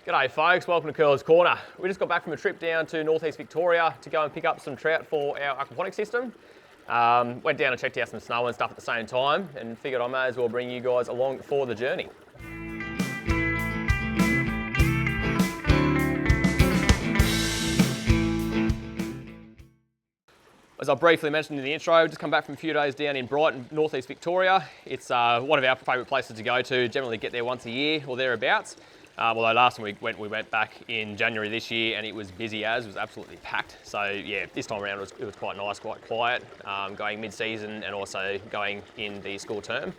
G'day folks, welcome to Curler's Corner. We just got back from a trip down to northeast Victoria to go and pick up some trout for our aquaponics system. Went down and checked out some snow and stuff at the same time and figured I may as well bring you guys along for the journey. As I briefly mentioned in the intro, just come back from a few days down in Brighton, northeast Victoria. It's one of our favourite places to go to, generally get there once a year or thereabouts. Although last time we went back in January this year and it was busy as, it was absolutely packed. So yeah, this time around it was quite nice, quite quiet, going mid-season and also going in the school term.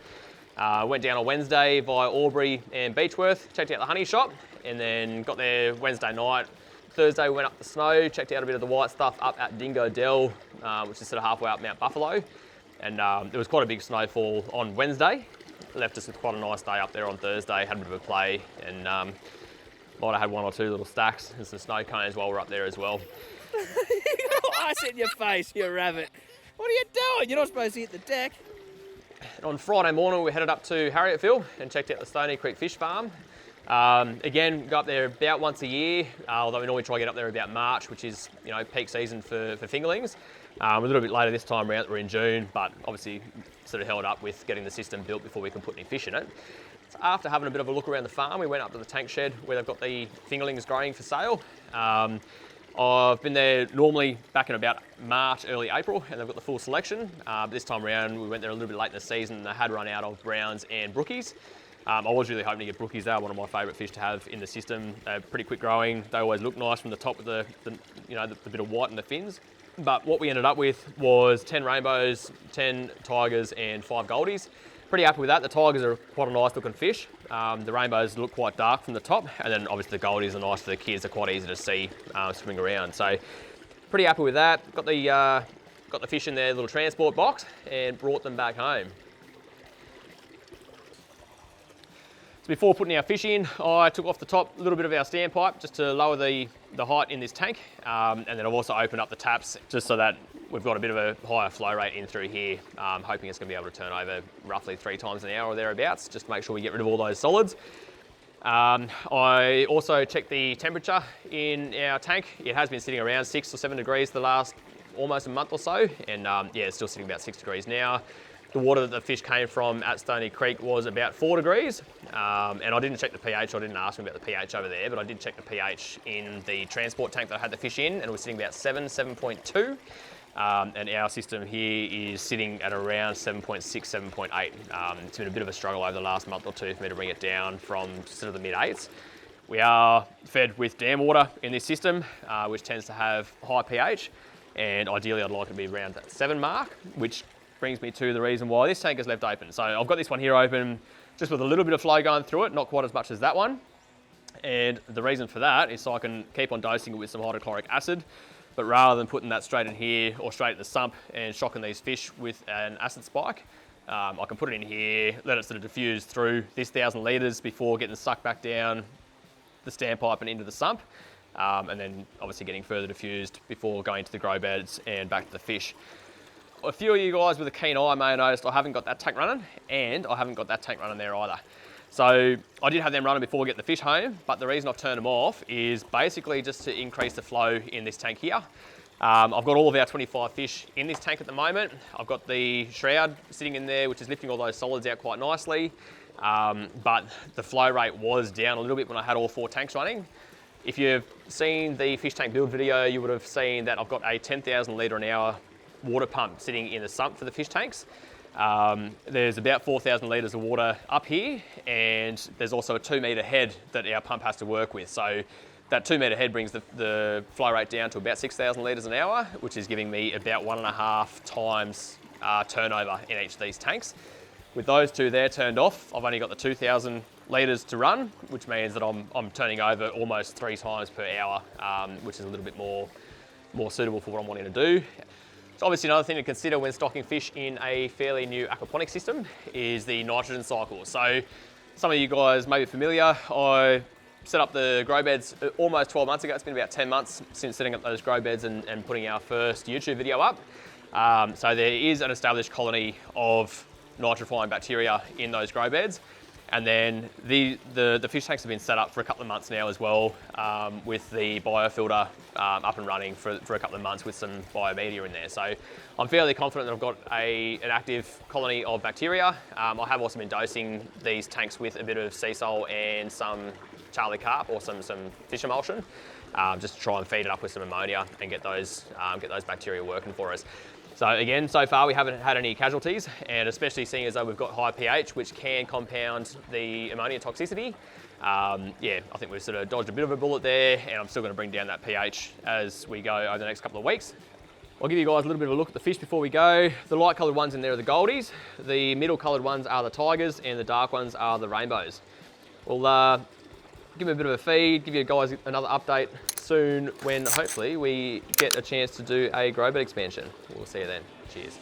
Went down on Wednesday via Albury and Beechworth, checked out the honey shop, and then got there Wednesday night. Thursday we went up the snow, checked out a bit of the white stuff up at Dingo Dell, which is sort of halfway up Mount Buffalo. And there was quite a big snowfall on Wednesday. Left us with quite a nice day up there on Thursday, had a bit of a play, and might have had one or two little stacks and some snow cones while we're up there as well. You got ice in your face, you rabbit. What are you doing? You're not supposed to hit the deck. On Friday morning we headed up to Harrietville and checked out the Stony Creek fish farm. Again, go up there about once a year, although we normally try to get up there about March, which is peak season for fingerlings. A little bit later this time around, we're in June, but obviously sort of held up with getting the system built before we can put any fish in it. So after having a bit of a look around the farm, we went up to the tank shed where they've got the fingerlings growing for sale. I've been there normally back in about March, early April, and they've got the full selection. This time around, we went there a little bit late in the season and they had run out of browns and brookies. I was really hoping to get brookies. They are one of my favourite fish to have in the system. They're pretty quick growing. They always look nice from the top with the bit of white in the fins. But what we ended up with was 10 rainbows, 10 tigers and 5 goldies. Pretty happy with that. The tigers are quite a nice looking fish. The rainbows look quite dark from the top, and then obviously the goldies are nice for the kids. They're quite easy to see swimming around. So pretty happy with that. Got the fish in their little transport box and brought them back home. So before putting our fish in, I took off the top a little bit of our standpipe just to lower the height in this tank. And then I've also opened up the taps just so that we've got a bit of a higher flow rate in through here. Hoping it's going to be able to turn over roughly 3 times an hour or thereabouts, just to make sure we get rid of all those solids. I also checked the temperature in our tank. It has been sitting around 6 or 7 degrees the last almost a month or so. And yeah, it's still sitting about 6 degrees now. The water that the fish came from at Stony Creek was about 4 degrees. And I didn't check the pH. I didn't ask him about the pH over there, but I did check the pH in the transport tank that I had the fish in, and it was sitting about 7.2. And our system here is sitting at around 7.6, 7.8. It's been a bit of a struggle over the last month or two for me to bring it down from sort of the mid-8s. We are fed with dam water in this system, which tends to have high pH, and ideally I'd like it to be around that 7 mark, which brings me to the reason why this tank is left open. So I've got this one here open just with a little bit of flow going through it, not quite as much as that one. And the reason for that is so I can keep on dosing it with some hydrochloric acid, but rather than putting that straight in here or straight in the sump and shocking these fish with an acid spike, I can put it in here, let it sort of diffuse through this 1,000 litres before getting sucked back down the standpipe and into the sump, and then obviously getting further diffused before going to the grow beds and back to the fish. A few of you guys with a keen eye may have noticed I haven't got that tank running, and I haven't got that tank running there either. So I did have them running before getting the fish home, but the reason I've turned them off is basically just to increase the flow in this tank here. I've got all of our 25 fish in this tank at the moment. I've got the shroud sitting in there, which is lifting all those solids out quite nicely. But the flow rate was down a little bit when I had all 4 tanks running. If you've seen the fish tank build video, you would have seen that I've got a 10,000 litre an hour water pump sitting in the sump for the fish tanks. There's about 4,000 litres of water up here, and there's also a 2 metre head that our pump has to work with. So that 2 metre head brings the flow rate down to about 6,000 litres an hour, which is giving me about 1.5 times turnover in each of these tanks. With those 2 there turned off, I've only got the 2,000 litres to run, which means that I'm turning over almost 3 times per hour, which is a little bit more suitable for what I'm wanting to do. So obviously another thing to consider when stocking fish in a fairly new aquaponics system is the nitrogen cycle. So some of you guys may be familiar. I set up the grow beds almost 12 months ago. It's been about 10 months since setting up those grow beds and putting our first YouTube video up. So there is an established colony of nitrifying bacteria in those grow beds. And then the fish tanks have been set up for a couple of months now as well, with the biofilter up and running for a couple of months with some biomedia in there. So I'm fairly confident that I've got an active colony of bacteria. I have also been dosing these tanks with a bit of sea salt and some Charlie carp or some fish emulsion, just to try and feed it up with some ammonia and get those bacteria working for us. So again, so far we haven't had any casualties, and especially seeing as though we've got high pH, which can compound the ammonia toxicity. Yeah, I think we've sort of dodged a bit of a bullet there, and I'm still going to bring down that pH as we go over the next couple of weeks. I'll give you guys a little bit of a look at the fish before we go. The light coloured ones in there are the goldies, the middle coloured ones are the tigers, and the dark ones are the rainbows. We'll give them a bit of a feed, give you guys another update soon when hopefully we get a chance to do a grow bed expansion. We'll see you then. Cheers.